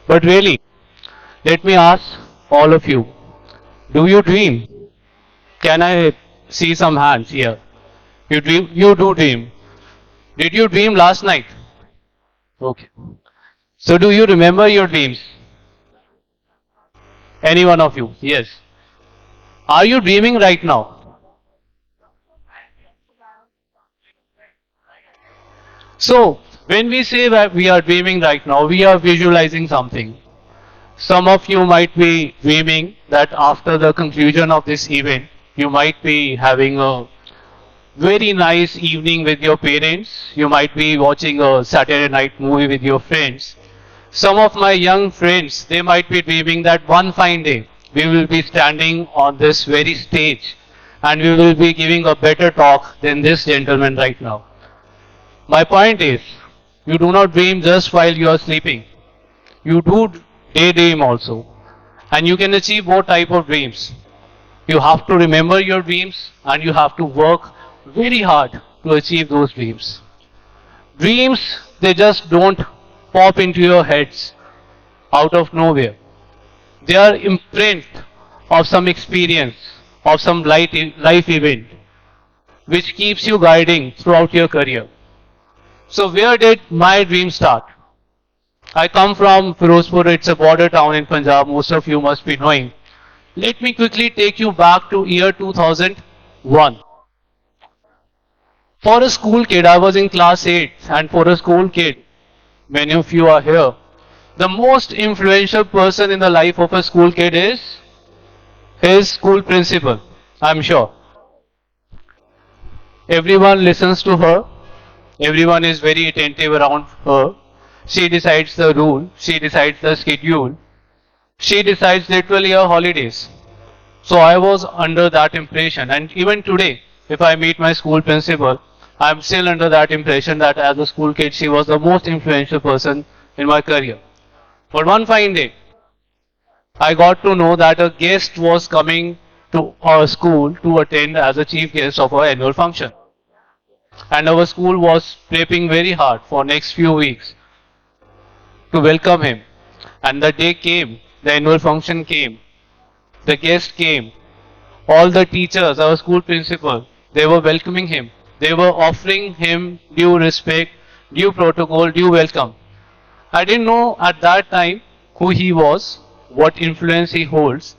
But really, let me ask all of you, do you dream? Can I see some hands here? You dream? You do dream. Did you dream last night? Okay. So do you remember your dreams? Any one of you? Yes. Are you dreaming right now? So when we say that we are dreaming right now, we are visualizing something. Some of you might be dreaming that after the conclusion of this event, you might be having a very nice evening with your parents. You might be watching a Saturday night movie with your friends. Some of my young friends, they might be dreaming that one fine day we will be standing on this very stage and we will be giving a better talk than this gentleman right now. My point is, you do not dream just while you are sleeping. You do daydream also. And you can achieve both type of dreams. You have to remember your dreams and you have to work very hard to achieve those dreams. Dreams, they just don't pop into your heads out of nowhere. They are imprint of some experience, of some life event, which keeps you guiding throughout your career. So where did my dream start? I come from Firozpur, it's a border town in Punjab, most of you must be knowing. Let me quickly take you back to year 2001. For a school kid, I was in class 8, and for a school kid, many of you are here, the most influential person in the life of a school kid is his school principal, I'm sure. Everyone listens to her, everyone is very attentive around her. She decides the rule, she decides the schedule, she decides literally her holidays. So I was under that impression, and even today, if I meet my school principal, I'm still under that impression that as a school kid, she was the most influential person in my career. But one fine day, I got to know that a guest was coming to our school to attend as a chief guest of our annual function. And our school was prepping very hard for next few weeks to welcome him. And the day came, the annual function came, the guest came, all the teachers, our school principal, they were welcoming him. They were offering him due respect, due protocol, due welcome. I didn't know at that time who he was, what influence he holds,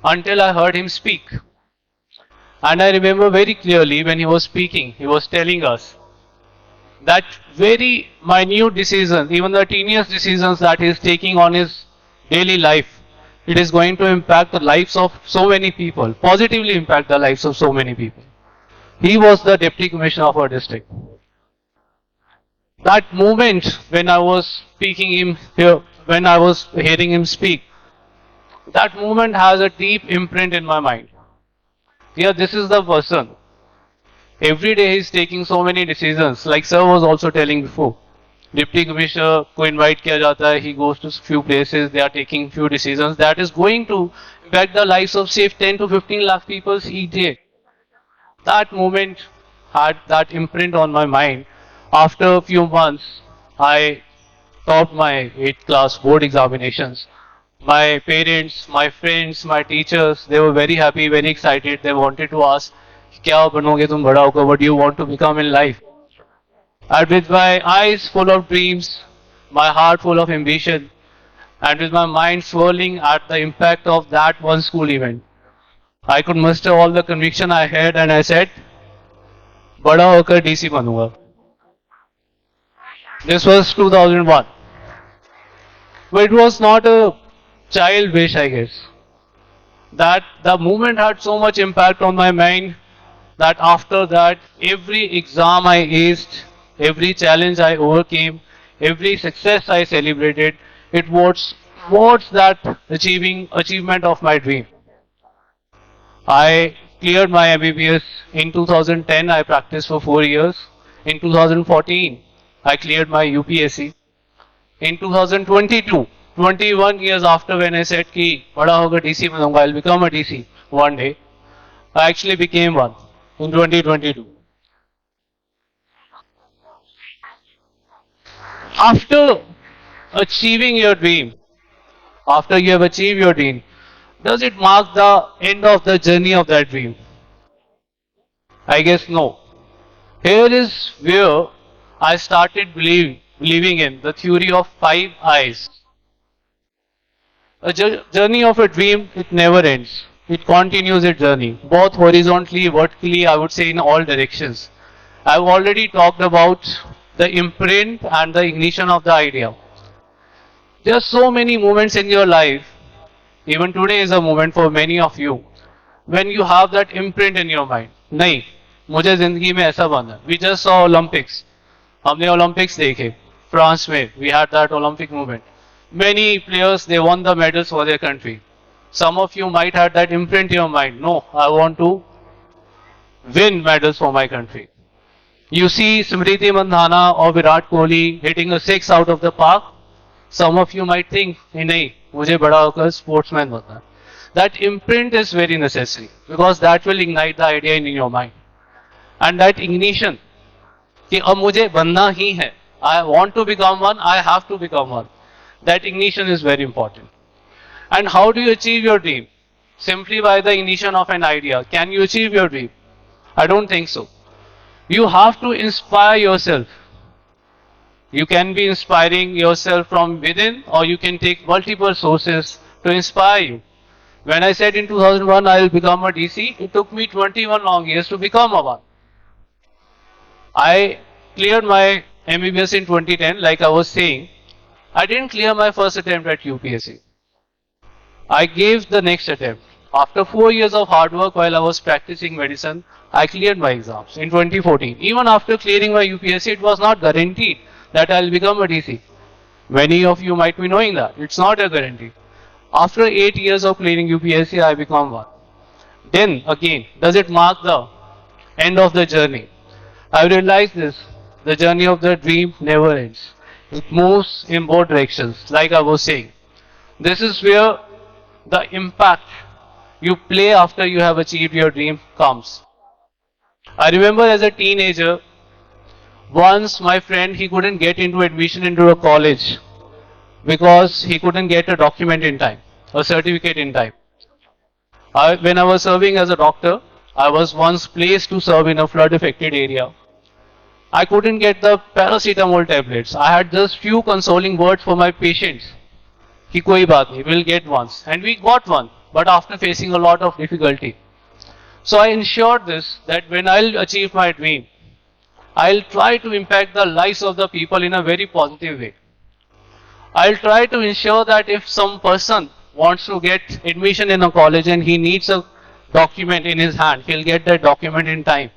until I heard him speak. And I remember very clearly when he was speaking, he was telling us that very minute decisions, even the teeniest decisions that he is taking on his daily life, it is going to impact the lives of so many people, positively impact the lives of so many people. He was the deputy commissioner of our district. That moment when I was speaking him here, when I was hearing him speak, that moment has a deep imprint in my mind. Yeah, this is the person. Every day he's taking so many decisions, like sir was also telling before. Deputy commissioner को invite किया जाता है, he goes to few places, they are taking few decisions that is going to impact the lives of say 10 to 15 lakh people each day. That moment had that imprint on my mind. After a few months, I topped my 8th class board examinations. My parents, my friends, my teachers, they were very happy, very excited. They wanted to ask, क्या बनोगे तुम बड़ा होकर? What do you want to become in life? And with my eyes full of dreams, my heart full of ambition, and with my mind swirling at the impact of that one school event, I could muster all the conviction I had and I said, बड़ा होकर DC बनूंगा. This was 2001. But it was not a child wish, I guess. That the movement had so much impact on my mind that after that, every exam I aced, every challenge I overcame, every success I celebrated, it was towards that achievement of my dream. I cleared my MBBS in 2010. I practiced for 4 years. In 2014, I cleared my UPSC. In 2022, 21 years after when I said कि बड़ा होकर DC बनूंगा, I'll become a DC one day, I actually became one in 2022. After achieving your dream, after you have achieved your dream, does it mark the end of the journey of that dream? I guess no. Here is where I started believing in the theory of five eyes. A journey of a dream, it never ends. It continues its journey, both horizontally, vertically, I would say in all directions. I've already talked about the imprint and the ignition of the idea. There are so many moments in your life, even today is a moment for many of you, when you have that imprint in your mind. नहीं, मुझे जिंदगी में ऐसा बनना है. We just saw Olympics. हमने Olympics देखे. France में, we had that Olympic movement. Many players, they won the medals for their country. Some of you might have that imprint in your mind. No, I want to win medals for my country. You see Smriti Mandhana or Virat Kohli hitting a six out of the park. Some of you might think, नहीं, मुझे बड़ा होकर sportsman बनना है. That imprint is very necessary because that will ignite the idea in your mind. And that ignition, कि अब मुझे बनना ही है. I want to become one, I have to become one. That ignition is very important. And how do you achieve your dream? Simply by the ignition of an idea. Can you achieve your dream? I don't think so. You have to inspire yourself. You can be inspiring yourself from within, or you can take multiple sources to inspire you. When I said in 2001 I will become a DC, it took me 21 long years to become a one. I cleared my MBBS in 2010, like I was saying. I didn't clear my first attempt at UPSC. I gave the next attempt. After 4 years of hard work while I was practicing medicine, I cleared my exams in 2014. Even after clearing my UPSC, it was not guaranteed that I will become a DC. Many of you might be knowing that. It's not a guarantee. After 8 years of clearing UPSC, I become one. Then again, does it mark the end of the journey? I realized this. The journey of the dream never ends. It moves in both directions, like I was saying. This is where the impact you play after you have achieved your dream comes. I remember as a teenager, once my friend, he couldn't get into admission into a college because he couldn't get a document in time, a certificate in time. When I was serving as a doctor, I was once placed to serve in a flood affected area. I couldn't get the paracetamol tablets. I had just few consoling words for my patients. कि कोई बात नहीं, we'll get once. And we got one, but after facing a lot of difficulty. So I ensured this, that when I'll achieve my dream, I'll try to impact the lives of the people in a very positive way. I'll try to ensure that if some person wants to get admission in a college and he needs a document in his hand, he'll get that document in time.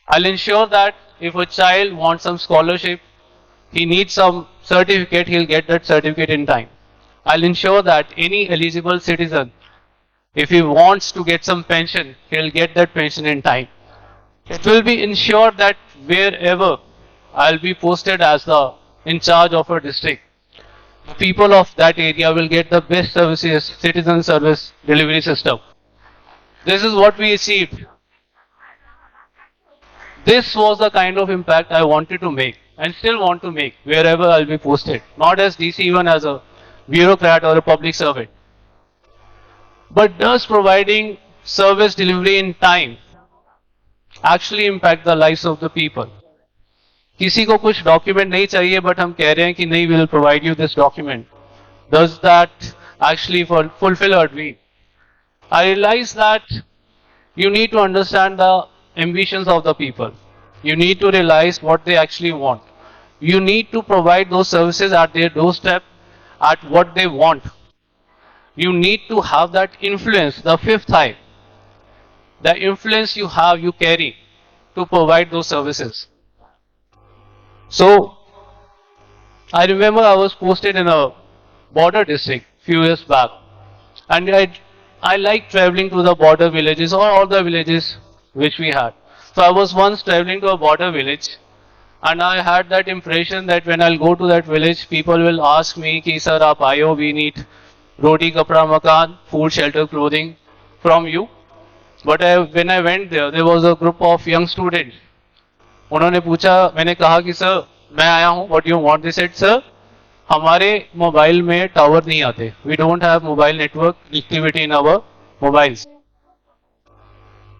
I'll ensure that if a child wants some scholarship, he needs some certificate, he'll get that certificate in time. I'll ensure that any eligible citizen, if he wants to get some pension, he'll get that pension in time. It will be ensured that wherever I'll be posted as the in charge of a district, the people of that area will get the best services, citizen service delivery system. This is what we achieved. This was the kind of impact I wanted to make and still want to make wherever I'll be posted, not as DC, even as a bureaucrat or a public servant. But does providing service delivery in time actually impact the lives of the people? किसी को कुछ document नहीं चाहिए but हम कह रहे हैं कि नहीं, we will provide you this document. Does that actually fulfill our dream? I realize that you need to understand the ambitions of the people. You need to realize what they actually want. You need to provide those services at their doorstep, at what they want. You need to have that influence, the fifth eye. The influence you have, you carry to provide those services. So, I remember I was posted in a border district few years back, and I like traveling to the border villages or all the villages which we had. So I was once traveling to a border village, and I had that impression that when I'll go to that village, people will ask me, "Ki sir, aap aayo, we need roti, kapra, makan, food, shelter, clothing from you." But when I went there was a group of young students. उन्होंने पूछा, मैंने कहा कि sir मैं आया हूँ, what do you want? They said, sir, हमारे mobile में टावर नहीं आते. We don't have mobile network connectivity in our mobiles.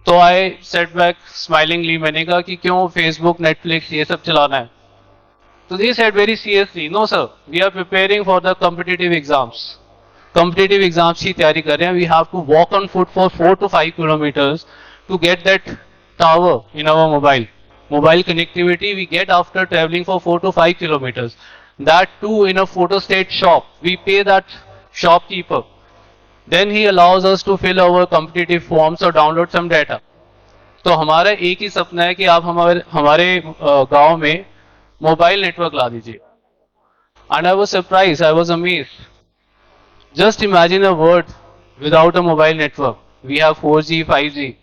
तो आई सेट बैक स्माइलिंगली, मैंने कहा कि क्यों फेसबुक नेटफ्लिक्स ये सब चलाना है. तो they said very seriously, no sir, we are preparing for the competitive exams. Competitive exams की तैयारी कर रहे हैं. We have to walk on foot for 4 to 5 kilometers to get that tower in our mobile connectivity we get after traveling for 4 to 5 kilometers. That too in a photostat shop. We pay that shopkeeper. Then he allows us to fill our competitive forms or download some data. तो हमारा एक ही सपना है कि आप हमारे हमारे गांव में मोबाइल नेटवर्क ला दीजिए. And I was surprise, I was amazed. Just imagine a world without a mobile network. We have 4G, 5G.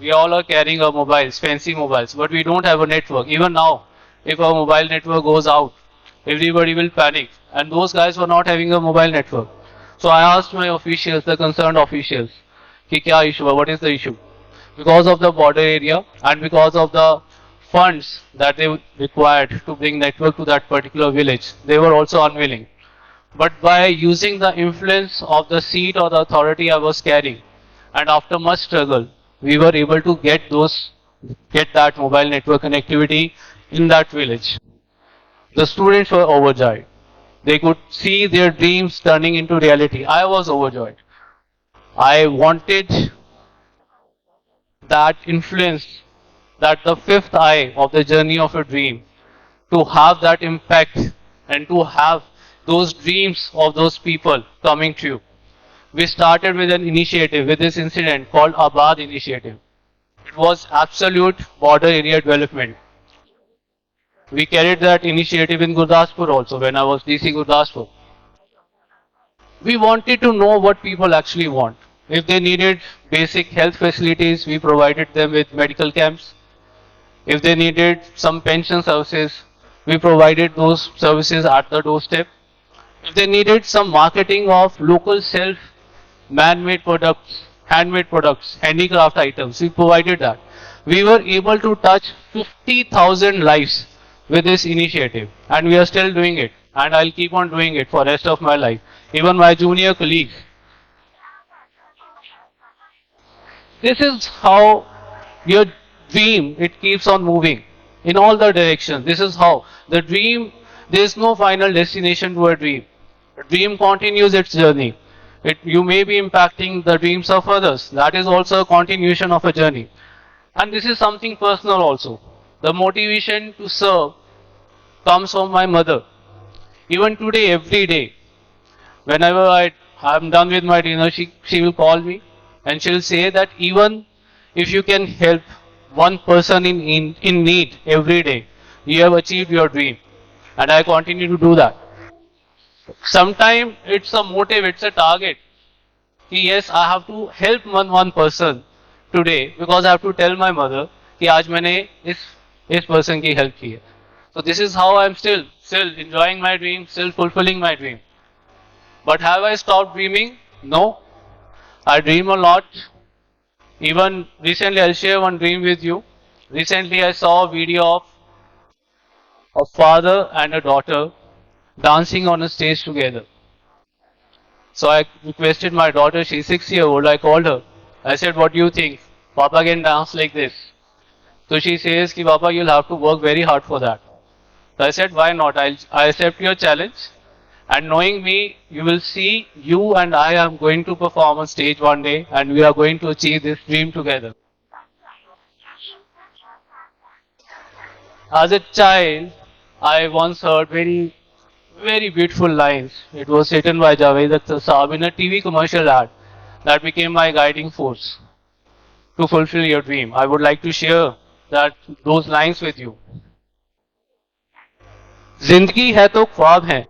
We all are carrying our mobiles, fancy mobiles, but we don't have a network. Even now, if our mobile network goes out, everybody will panic. And those guys were not having a mobile network. So I asked my officials, the concerned officials, कि क्या issue है, what is the issue? Because of the border area and because of the funds that they required to bring network to that particular village, they were also unwilling. But by using the influence of the seat or the authority I was carrying, and after much struggle, we were able to get that mobile network connectivity in that village. The students were overjoyed. They could see their dreams turning into reality. I was overjoyed. I wanted that influence, that the fifth eye of the journey of a dream, to have that impact and to have those dreams of those people coming true. We started with an initiative, with this incident called Abad Initiative. It was absolute border area development. We carried that initiative in Gurdaspur also when I was DC Gurdaspur. We wanted to know what people actually want. If they needed basic health facilities, we provided them with medical camps. If they needed some pension services, we provided those services at the doorstep. If they needed some marketing of local self man-made products, handmade products, handicraft items, we provided that. We were able to touch 50,000 lives with this initiative, and we are still doing it, and I'll keep on doing it for the rest of my life. Even my junior colleagues. This is how your dream, it keeps on moving in all the directions. This is how the dream, there is no final destination to a dream. A dream continues its journey. You may be impacting the dreams of others. That is also a continuation of a journey. And this is something personal also. The motivation to serve comes from my mother. Even today, every day, whenever I'm done with my dinner, she will call me and she'll say that even if you can help one person in need every day, you have achieved your dream. And I continue to do that. Sometimes it's a motive, it's a target. Yes, I have to help one person today because I have to tell my mother कि आज मैंने इस person की help की है. So this is how I'm still enjoying my dream, still fulfilling my dream. But have I stopped dreaming? No. I dream a lot. Even recently, I'll share one dream with you. Recently, I saw a video of a father and a daughter dancing on a stage together. So I requested my daughter, she's 6 years old, I called her. I said, what do you think? Papa can dance like this. So she says, Ki Papa, you'll have to work very hard for that. So I said, why not? I accept your challenge. And knowing me, you will see you and I am going to perform on stage one day and we are going to achieve this dream together. As a child, I once heard very beautiful lines. It was written by Javed Akhtar Saab in a TV commercial ad that became my guiding force to fulfill your dream. I would like to share those lines with you. जिंदगी है तो ख्वाब है,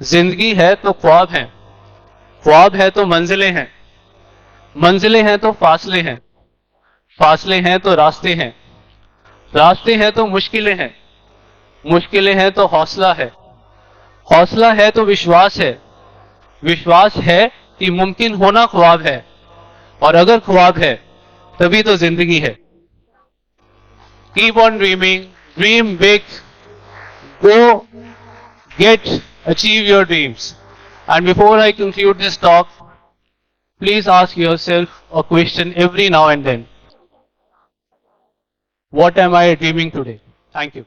जिंदगी है तो ख्वाब है, ख्वाब है तो मंजिलें हैं, मंजिलें हैं तो फासले हैं, फासले हैं तो रास्ते हैं, रास्ते हैं तो मुश्किलें हैं, मुश्किलें हैं तो हौसला है, हौसला है तो विश्वास है, विश्वास है कि मुमकिन होना ख्वाब है, और अगर ख्वाब है तभी तो जिंदगी है. Keep on dreaming, dream big, go Achieve your dreams. And before I conclude this talk, please ask yourself a question every now and then. What am I dreaming today? Thank you.